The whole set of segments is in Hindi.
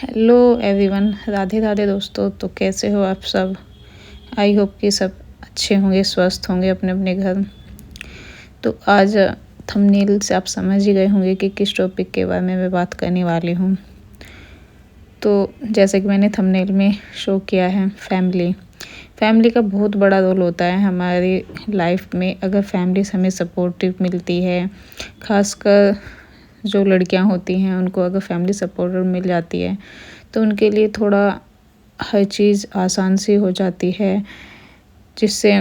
हेलो एवरीवन, राधे राधे दोस्तों। तो कैसे हो आप सब? आई होप कि सब अच्छे होंगे, स्वस्थ होंगे अपने अपने घर। तो आज थंबनेल से आप समझ ही गए होंगे कि किस टॉपिक के बारे में मैं बात करने वाली हूँ। तो जैसे कि मैंने थंबनेल में शो किया है, फैमिली का बहुत बड़ा रोल होता है हमारी लाइफ में। अगर फैमिली से हमें सपोर्टिव मिलती है, खासकर जो लड़कियां होती हैं उनको अगर फैमिली सपोर्ट मिल जाती है तो उनके लिए थोड़ा हर चीज़ आसान सी हो जाती है, जिससे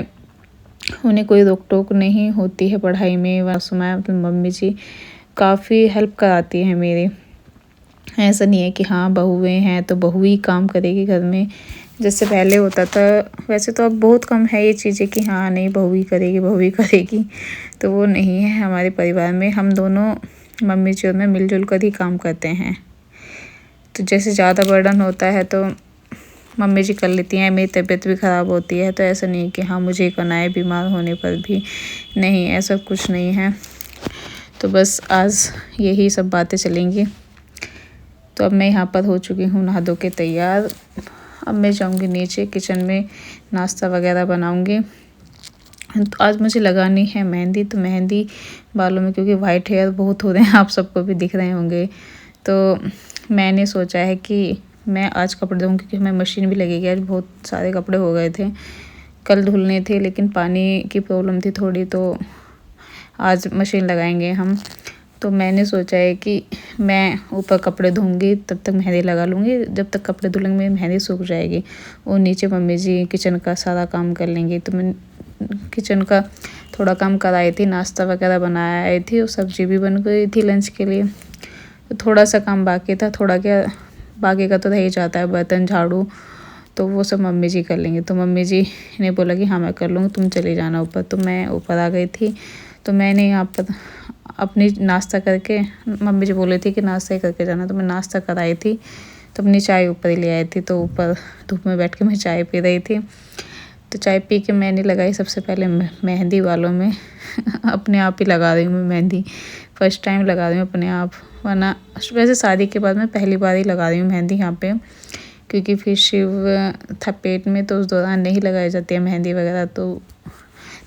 उन्हें कोई रोक टोक नहीं होती है पढ़ाई में। वासुमा मम्मी जी काफ़ी हेल्प कराती हैं मेरी। ऐसा नहीं है कि हाँ बहुएँ हैं तो बहू ही काम करेगी घर में, जैसे पहले होता था। वैसे तो अब बहुत कम है ये चीज़ें कि हाँ नहीं बहू ही करेगी, तो वो नहीं है हमारे परिवार में। हम दोनों मम्मी जी और मैं मिलजुल कर ही काम करते हैं। तो जैसे ज़्यादा बर्डन होता है तो मम्मी जी कर लेती हैं, मेरी तबीयत भी ख़राब होती है तो ऐसा नहीं कि हाँ मुझे ही करना है, बीमार होने पर भी नहीं, ऐसा कुछ नहीं है। तो बस आज यही सब बातें चलेंगी। तो अब मैं यहाँ पर हो चुकी हूँ नहा धो के तैयार। अब मैं जाऊँगी नीचे किचन में, नाश्ता वगैरह बनाऊँगी। तो आज मुझे लगानी है मेहंदी। तो मेहंदी बालों में, क्योंकि वाइट हेयर बहुत हो रहे हैं, आप सबको भी दिख रहे होंगे, तो मैंने सोचा है कि मैं आज कपड़े धोऊँगी, क्योंकि हमें मशीन भी लगेगी। आज बहुत सारे कपड़े हो गए थे, कल धुलने थे, लेकिन पानी की प्रॉब्लम थी थोड़ी, तो आज मशीन लगाएंगे हम। तो मैंने सोचा है कि मैं ऊपर कपड़े धोऊँगी, तब तक मेहंदी लगा लूँगी। जब तक कपड़े धुलेंगे मेरी मेहंदी सूख जाएगी और नीचे मम्मी जी किचन का सारा काम कर लेंगी। तो मैं किचन का थोड़ा काम कराई थी, नाश्ता वगैरह बनाया आई थी और सब्जी भी बन गई थी लंच के लिए। तो थोड़ा सा काम बाकी था, थोड़ा क्या बाकी का तो रह ही जाता है, बर्तन झाड़ू तो वो सब मम्मी जी कर लेंगे। तो मम्मी जी ने बोला कि हाँ मैं कर लूँगी, तुम चली जाना ऊपर। तो मैं ऊपर आ गई थी। तो मैंने यहाँ पर अपनी नाश्ता करके, मम्मी जी बोली थी कि नाश्ता ही करके जाना, तो मैं नाश्ता कराई थी। तो अपनी चाय ऊपर ही ले आई थी। तो ऊपर धूप में बैठ के मैं चाय पी रही थी। तो चाय पी के मैंने लगाई सबसे पहले मेहंदी बालों में अपने आप ही लगा रही हूँ मैं मेहंदी, फर्स्ट टाइम लगा रही हूँ अपने आप। वरना वैसे शादी के बाद मैं पहली बार ही लगा रही हूँ मेहंदी यहाँ पे, क्योंकि फिर शिव था पेट में तो उस दौरान नहीं लगाई जाती है मेहंदी वगैरह, तो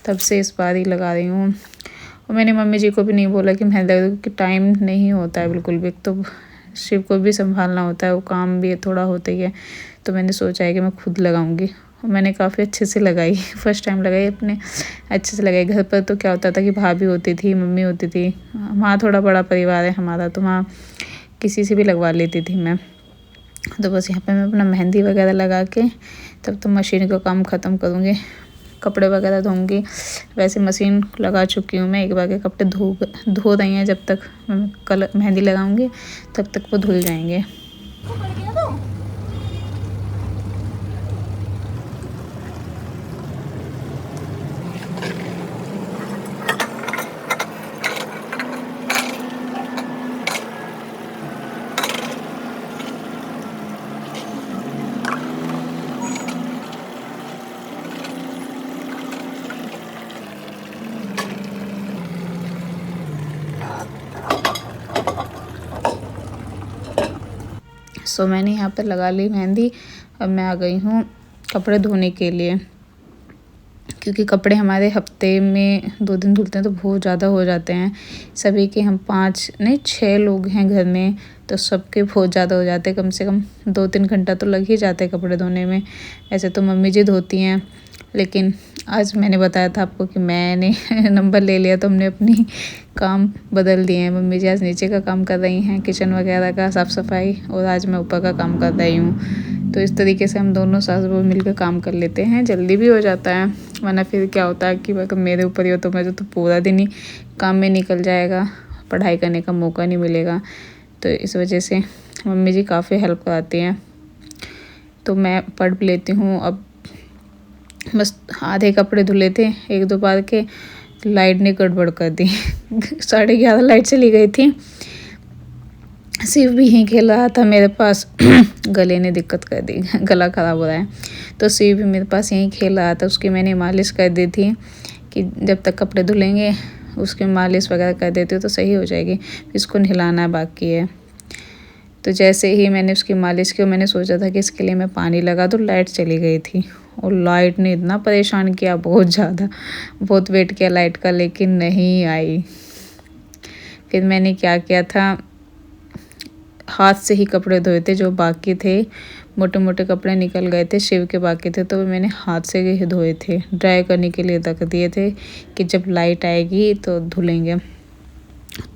तब से इस बार ही लगा रही हूँ। और मैंने मम्मी जी को भी नहीं बोला कि मेहंदी लगा, क्योंकि टाइम नहीं होता है बिल्कुल भी। तो शिव को भी संभालना होता है, वो काम भी थोड़ा होता ही है। तो मैंने सोचा है कि मैं खुद लगाऊंगी। मैंने काफ़ी अच्छे से लगाई, फर्स्ट टाइम लगाई अपने, अच्छे से लगाई। घर पर तो क्या होता था कि भाभी होती थी, मम्मी होती थी, वहाँ थोड़ा बड़ा परिवार है हमारा, तो वहाँ किसी से भी लगवा लेती थी मैं। तो बस यहाँ पे मैं अपना मेहंदी वगैरह लगा के तब तो मशीन का काम ख़त्म करूँगी, कपड़े वगैरह धोऊँगी। वैसे मशीन लगा चुकी हूँ मैं, एक बार के कपड़े धो रही हैं। जब तक मैं कल मेहंदी लगाऊँगी तब तक वो धुल जाएंगे। सो मैंने यहाँ पर लगा ली मेहंदी। अब मैं आ गई हूँ कपड़े धोने के लिए, क्योंकि कपड़े हमारे हफ्ते में 2 दिन धुलते हैं तो बहुत ज़्यादा हो जाते हैं। सभी के हम 5 नहीं 6 लोग हैं घर में, तो सबके बहुत ज़्यादा हो जाते हैं। कम से कम 2-3 घंटा तो लग ही जाते हैं कपड़े धोने में। ऐसे तो मम्मी जी धोती हैं, लेकिन आज मैंने बताया था आपको कि मैंने नंबर ले लिया, तो हमने अपनी काम बदल दिए हैं। मम्मी जी आज नीचे का काम कर रही हैं, किचन वगैरह का साफ़ सफाई, और आज मैं ऊपर का काम कर रही हूँ। तो इस तरीके से हम दोनों सास बहू मिलकर काम कर लेते हैं, जल्दी भी हो जाता है। वरना फिर क्या होता है कि अगर मेरे ऊपर ही हो तो मैं तो पूरा दिन ही काम में निकल जाएगा, पढ़ाई करने का मौका नहीं मिलेगा। तो इस वजह से मम्मी जी काफ़ी हेल्प कराती हैं, तो मैं पढ़ लेती हूँ। अब बस आधे कपड़े धुले थे 1-2 बार के, लाइट ने गड़बड़ कर दी 11:30 लाइट चली गई थी। शिव भी यहीं खेल रहा था मेरे पास गले ने दिक्कत कर दी, गला ख़राब हो रहा है। तो शिव भी मेरे पास यहीं खेल रहा था, उसकी मैंने मालिश कर दी थी कि जब तक कपड़े धुलेंगे उसकी मालिश वगैरह कर देती हूँ तो सही हो जाएगी। इसको नहलाना बाकी है। तो जैसे ही मैंने उसकी मालिश की, मैंने सोचा था कि इसके लिए मैं पानी लगा दूँ, लाइट चली गई थी। और लाइट ने इतना परेशान किया, बहुत ज़्यादा, बहुत वेट किया लाइट का, लेकिन नहीं आई। फिर मैंने क्या किया था, हाथ से ही कपड़े धोए थे जो बाकी थे, मोटे मोटे कपड़े निकल गए थे, शिव के बाकी थे, तो मैंने हाथ से ही धोए थे, ड्राई करने के लिए रख दिए थे कि जब लाइट आएगी तो धुलेंगे।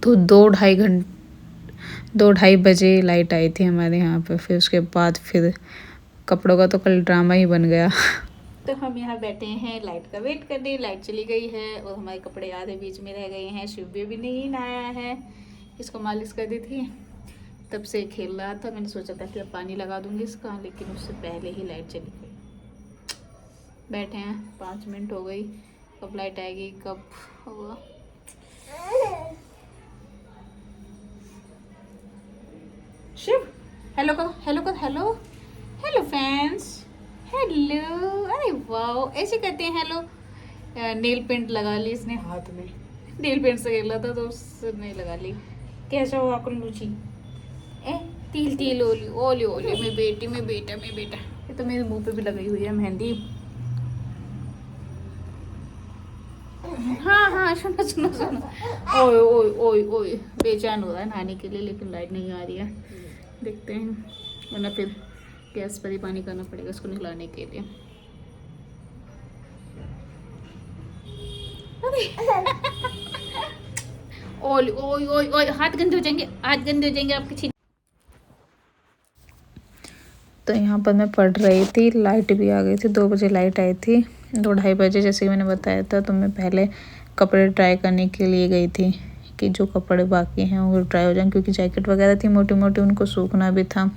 तो 2-2:30 बजे लाइट आई थी हमारे यहाँ पे। फिर उसके बाद फिर कपड़ों का तो कल ड्रामा ही बन गया। तो हम यहाँ बैठे हैं लाइट का वेट करने। लाइट चली गई है और हमारे कपड़े आधे बीच में रह गए हैं। शिव भी नहीं नहाया है, इसको मालिश कर दी थी, तब से खेल रहा था। मैंने सोचा था कि अब पानी लगा दूंगी इसका, लेकिन उससे पहले ही लाइट चली गई। बैठे हैं, 5 मिनट हो गई, कब लाइट आएगी, कब होगा। शिव हेलो करो, हेलो करो, हेलो हेलो फ्रेंड्स, हेलो। अरे वाह, ऐसे कहते हैं हेलो। नेल पेंट लगा ली इसने हाथ में, नेल पेंट से खेल रहा था तो उसने लगा ली। कैसा हो आपको लूची? ए तिल तिल ओली ओली ओली, मैं बेटी, मैं बेटा, मैं बेटा। ये तो मेरे मुंह पे भी लगाई हुई है मेहंदी। हाँ हाँ, सुनो सुनो सुनो, ओए ओए ओए ओए, बेचैन हो रहा है नहाने के लिए, लेकिन लाइट नहीं आ रही है। देखते हैं, वरना फिर गैस पर ही पानी करना पड़ेगा इसको नहलाने के लिए। ओए ओए ओए ओए, हाथ गंदे हो जाएंगे, हाथ गंदे हो जाएंगे आपके। तो यहाँ पर मैं पढ़ रही थी, लाइट भी आ गई थी, 2 बजे लाइट आई थी। 2-2:30 बजे जैसे कि मैंने बताया था, तो मैं पहले कपड़े ड्राई करने के लिए गई थी कि जो कपड़े बाकी हैं वो ड्राई हो जाएं, क्योंकि जैकेट वगैरह थी मोटी मोटी, उनको सूखना भी था,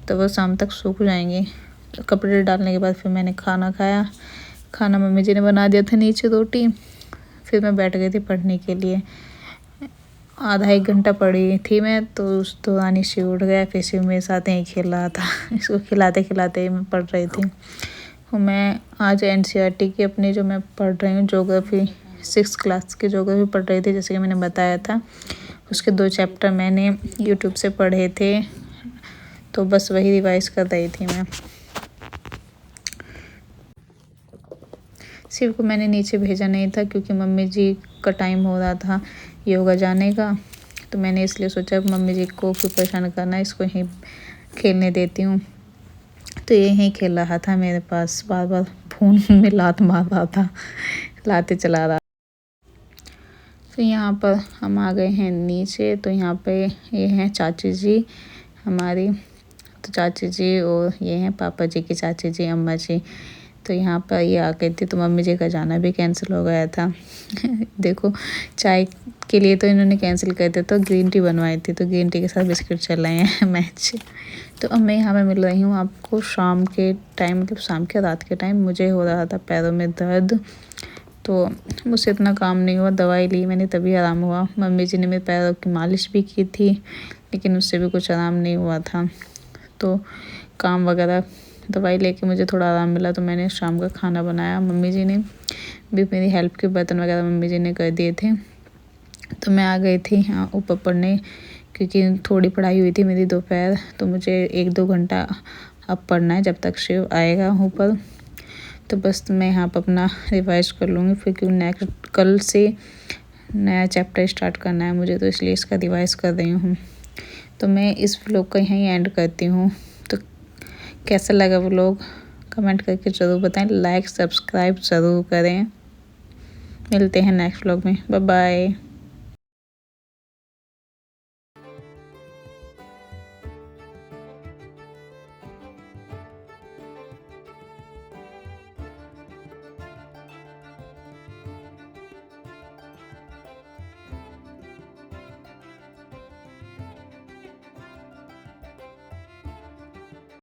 तो वो शाम तक सूख जाएंगे। तो कपड़े डालने के बाद फिर मैंने खाना खाया। खाना मम्मी जी ने बना दिया था, नीचे रोटी। फिर मैं बैठ गई थी पढ़ने के लिए। आधा 1 घंटा पढ़ी थी मैं, तो उस दौरान शिव उठ गया। फिर शिव मेरे साथ यहीं खेल रहा था। इसको खिलाते खिलाते ही मैं पढ़ रही थी। मैं आज एनसीईआरटी की अपनी जो मैं पढ़ रही हूँ ज्योग्राफी, 6th क्लास की ज्योग्राफी पढ़ रही थी, जैसे कि मैंने बताया था। उसके 2 चैप्टर मैंने यूट्यूब से पढ़े थे, तो बस वही रिवाइज कर रही थी मैं। शिव को मैंने नीचे भेजा नहीं था, क्योंकि मम्मी जी का टाइम हो रहा था योगा जाने का, तो मैंने इसलिए सोचा मम्मी जी को क्यों परेशान करना, इसको यहीं खेलने देती हूँ। तो यहीं खेल रहा था मेरे पास, बार बार फोन में लात मार रहा था, लाते चला रहा। तो यहाँ पर हम आ गए हैं नीचे। तो यहाँ पे ये हैं चाची जी हमारी, तो चाची जी, और ये हैं पापा जी की चाची जी, अम्मा जी। तो यहाँ पर ये आ गई थी, तो मम्मी जी का जाना भी कैंसिल हो गया था। देखो, चाय के लिए तो इन्होंने कैंसिल कर दिया, तो ग्रीन टी बनवाई थी, तो ग्रीन टी के साथ बिस्किट चल रहे हैं मैच। तो अब मैं यहाँ पे मिल रही हूँ आपको शाम के टाइम, मतलब शाम के रात के टाइम। मुझे हो रहा था पैरों में दर्द, तो मुझसे इतना काम नहीं हुआ, दवाई ली मैंने तभी आराम हुआ। मम्मी जी ने मेरे पैरों की मालिश भी की थी, लेकिन उससे भी कुछ आराम नहीं हुआ था। तो काम वगैरह, दवाई लेके मुझे थोड़ा आराम मिला, तो मैंने शाम का खाना बनाया। मम्मी जी ने भी मेरी हेल्प की, बर्तन वगैरह मम्मी जी ने कर दिए थे। तो मैं आ गई थी यहाँ ऊपर पढ़ने, क्योंकि थोड़ी पढ़ाई हुई थी मेरी दोपहर, तो मुझे 1-2 घंटा अब पढ़ना है जब तक शिव आएगा ऊपर। तो बस मैं यहाँ पर अपना रिवाइज कर लूँगी, फिर क्योंकि नेक्स्ट कल से नया चैप्टर स्टार्ट करना है मुझे, तो इसलिए इसका रिवाइज कर रही हूँ। तो मैं इस व्लॉग का यहीं एंड करती हूँ। तो कैसा लगा व्लॉग कमेंट करके ज़रूर बताएं, लाइक सब्सक्राइब ज़रूर करें। मिलते हैं नेक्स्ट व्लॉग में, बाय बाय।